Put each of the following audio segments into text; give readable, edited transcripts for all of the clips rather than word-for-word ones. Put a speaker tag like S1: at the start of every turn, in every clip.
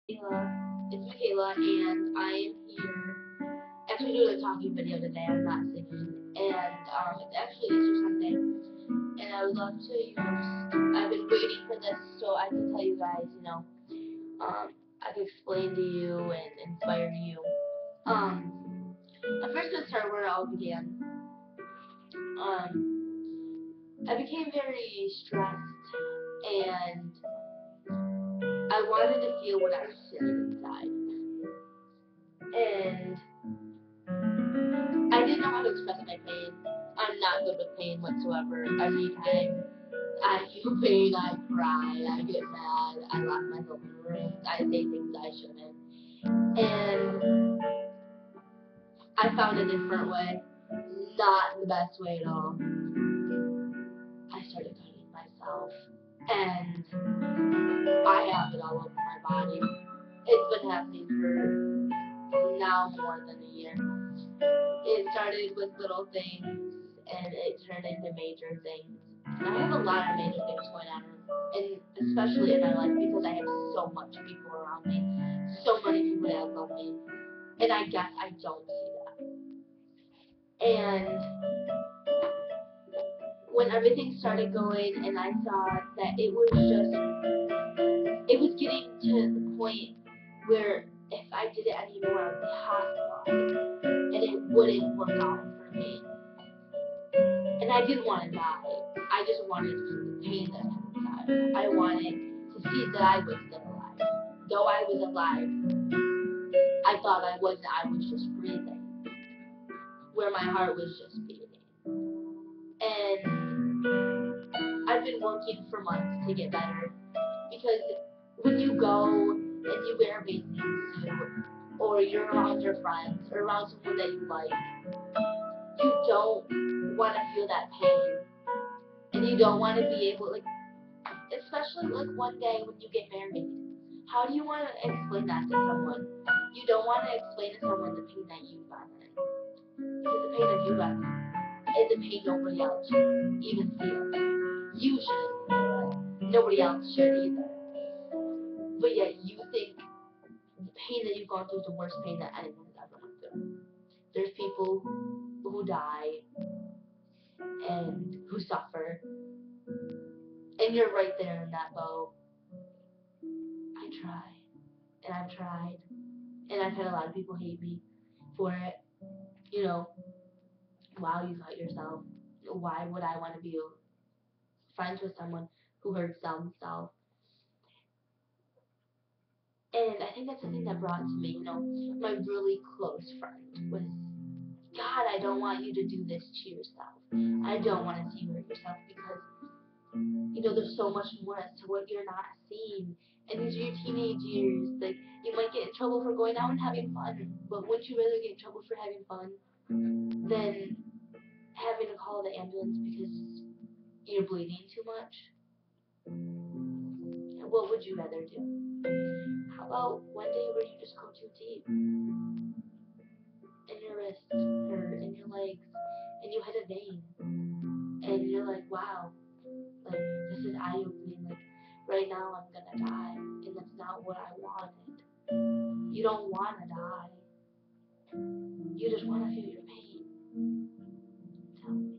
S1: Michaela. It's Michaela, and I am here actually doing a talking video today. I'm not singing, and it's actually Easter Sunday, and I would love to, I've been waiting for this so I can tell you guys, I can explain to you and inspire you. I'm first gonna start where it all began. Um, I became very stressed, and I wanted to feel what I was feeling inside, and I didn't know how to express my pain. I'm not good with pain whatsoever. Every time I feel pain, I cry, I get mad, I lock myself in a room, I say things I shouldn't. And I found a different way, not the best way at all. I started cutting myself, and I have it all over my body. It's been happening for now more than a year. It started with little things, and it turned into major things. And I have a lot of major things going on, and especially in my life because I have so much people around me, so many people that love me, and I guess I don't see that. And when everything started going, and I saw that it was getting to the point where if I did it anymore, I would be hospitalized, and it wouldn't work out for me. And I didn't want to die. I just wanted to feel the pain that I had inside. I wanted to see that I was still alive. Though I was alive, I thought I wasn't. I was just breathing, where my heart was just beating. And I've been working for months to get better because when you go and you wear a bathing suit, or you're around your friends, or around someone that you like, you don't want to feel that pain, and you don't want to be able, like, especially like one day when you get married. How do you want to explain that to someone? You don't want to explain to someone the pain that you've gone in. Because the pain that you've gone in is a pain nobody else even feels. You shouldn't feel it. Nobody else should either. But yet you think the pain that you've gone through is the worst pain that anyone has ever went through. There's people who die and who suffer. And you're right there in that boat. I try. And I've tried. And I've had a lot of people hate me for it. You know, wow, you cut yourself. Why would I want to be friends with someone who hurts themselves? And I think that's something that brought to me, my really close friend was, God, I don't want you to do this to yourself. I don't want to see you hurt yourself because, there's so much more as to what you're not seeing. And these are your teenage years. Like, you might get in trouble for going out and having fun, but wouldn't you rather get in trouble for having fun than having to call the ambulance because you're bleeding too much? What would you rather do? How about one day where you just go too deep in your wrist or in your legs and you hit a vein and you're like, wow, like this is eye opening. Like right now I'm gonna die and that's not what I wanted. You don't wanna die. You just wanna feel your pain. Tell me.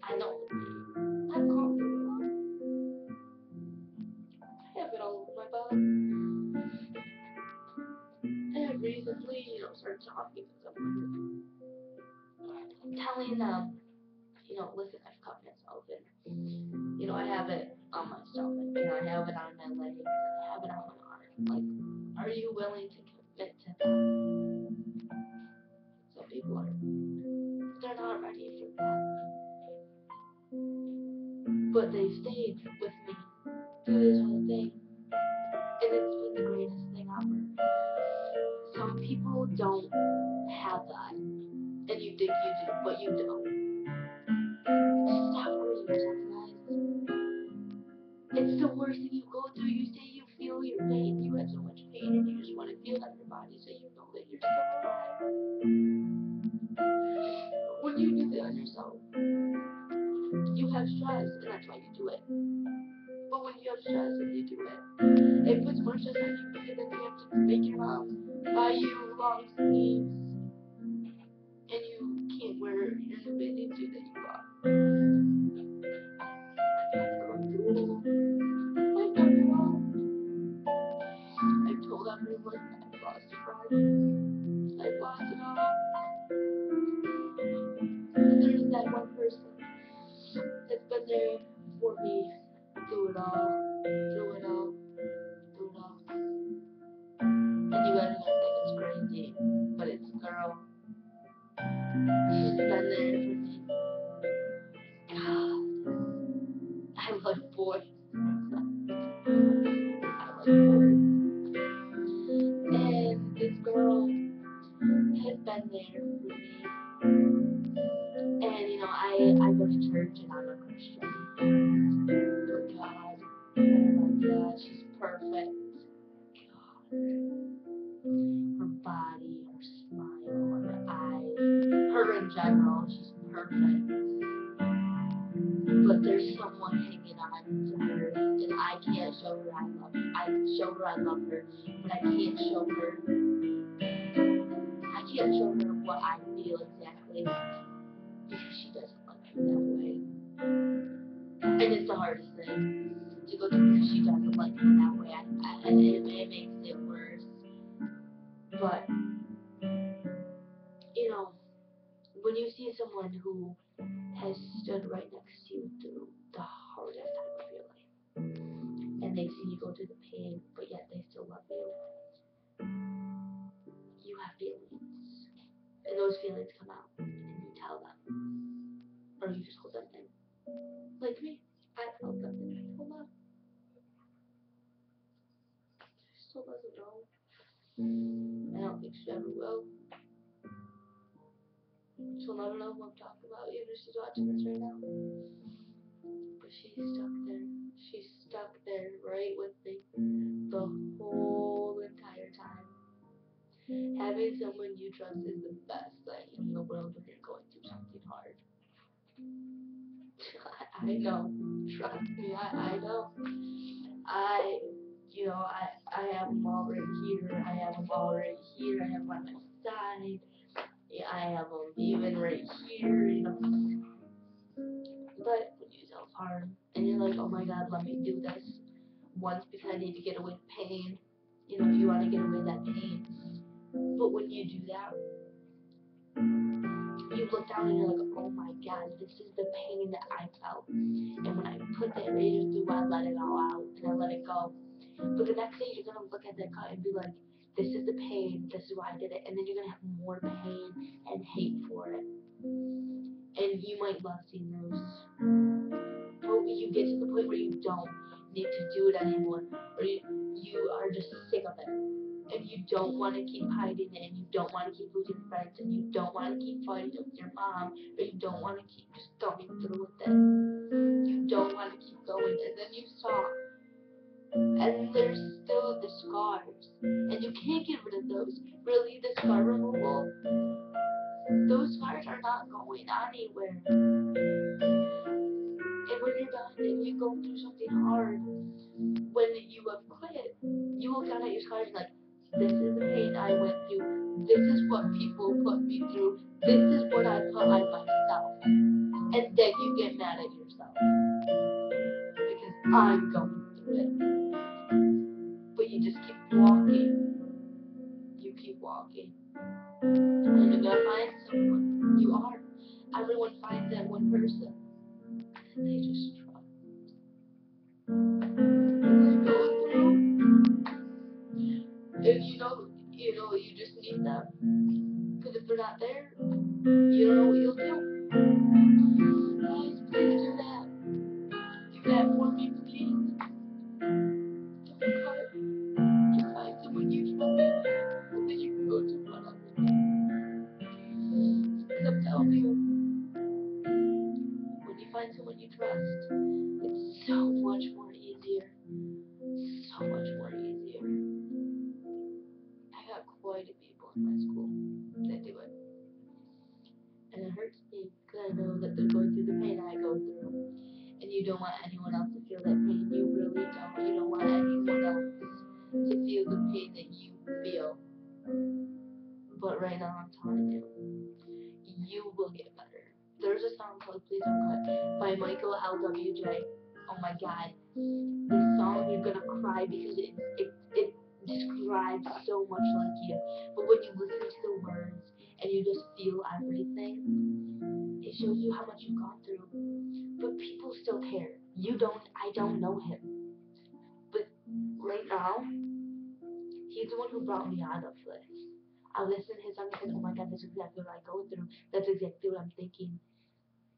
S1: I know the pain. I've gone through it. I have it all over my body. I have recently, started talking to someone, telling them, listen, I've cut myself, and I have it on my stomach, I have it on my legs, and I have it on my arm. Like, are you willing to commit to that? Some people are. They're not ready for that, but they stayed with me through this whole thing, and it's been the greatest thing ever. Some people don't have that, and you think you do, but you don't. Stop hurting yourself, guys. It's the worst thing you go through. You say you feel your pain. You have so much pain and you just want to feel it in your body so you know that you're still alive. When you do that on yourself, you have stress and that's why you do it. But when you have stress and you do it, it puts more stress on you because then you have make your mom buy you long sleeves, and you can't wear your new bathing suit that you bought. I've gone through it all. I've done it all. I've told everyone I've lost friends. I've lost it all. But there's that one person that's been there for me through it all, through it all, through it all. And you guys are gonna think it's crazy, but it's a girl. She's been there for me. God, I like boys. I like boys. And this girl has been there for me. And you know, I go to church and I'm a Christian. But God, oh my God, she's perfect. God. Her body, her smile, her eyes, her in general, she's perfect. But there's someone hanging on to her, and I can't show her I love her. I show her I love her, but I can't show her. I can't show her what I feel exactly because she doesn't love me that way. And it's the hardest thing to go through because she doesn't like me that way. And it makes it worse. But you know, when you see someone who has stood right next to you through the hardest time of your life, and they've seen you go through the pain, but yet they still love you, you have feelings. And those feelings come out, and you tell them. Or you just hold them in. Like me, I held them in. I told them. She still doesn't know. I don't think she ever will. She'll never know who I'm talking about, even if she's watching this right now. But she's stuck there. She's stuck there right with me the whole entire time. Having someone you trust is the best thing in the world when you're going through something hard. I know. Trust me, I know. I have them all right here. I have them all right here. I have them on my side. Yeah, I have them even right here, you know. But when you self-harm and you're like, oh my God, let me do this once because I need to get away the pain. You know, you want to get away that pain. But when you do that, you look down and you're like, oh my God, this is the pain that I felt. And when I put that razor through, I let it all out and I let it go. But the next day you're gonna look at that cut and be like, this is the pain, this is why I did it, and then you're gonna have more pain and hate for it. And you might love seeing those. But you get to the point where you don't need to do it anymore, or you are just sick of it. And you don't want to keep hiding it, and you don't want to keep losing friends, and you don't want to keep fighting with your mom, or you don't want to keep just going through with it. You don't want to keep going, and then you stop. And there's still the scars, and you can't get rid of those. Really, the scar removal, those scars are not going anywhere. And when you're done and you go through something hard, when you have quit, you look down at your scars like, this is the pain I went through. This is what people put me through. This is what I put on myself. And then you get mad at yourself because I'm going through it. But you just keep walking. You keep walking. And you're gonna find someone. You are. Everyone finds that one person. And they just trust. And they go through. And you just need them. Because if they're not there, you don't know what you'll do. Guys, please do that. Do that for me, please. Don't cry. Just find someone you trust. And then you can go to whatever. Because I'm telling you, when you find someone you trust, it's so much more easier. So much more easier. I got quite a people in my school that do it. And it hurts me because I know that they're going through the pain I go through. And you don't want anyone else to feel that pain. You really don't. You don't want anyone else to feel the pain that you But right now, I'm telling you, you will get better. There's a song called Please Don't Quit by Michael LWJ. Oh my god. This song, you're gonna cry because it describes so much like you. But when you listen to the words and you just feel everything, it shows you how much you've gone through. But people still care. You don't, I don't know him. But right now, he's the one who brought me out of this. I listened to his song and said, oh my god, that's exactly what I go through. That's exactly what I'm thinking.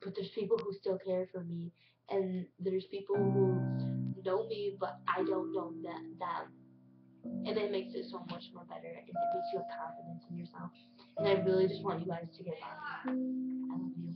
S1: But there's people who still care for me. And there's people who know me, but I don't know them. And it makes it so much more better. And it makes you have confidence in yourself. And I really just want you guys to get better. I love you.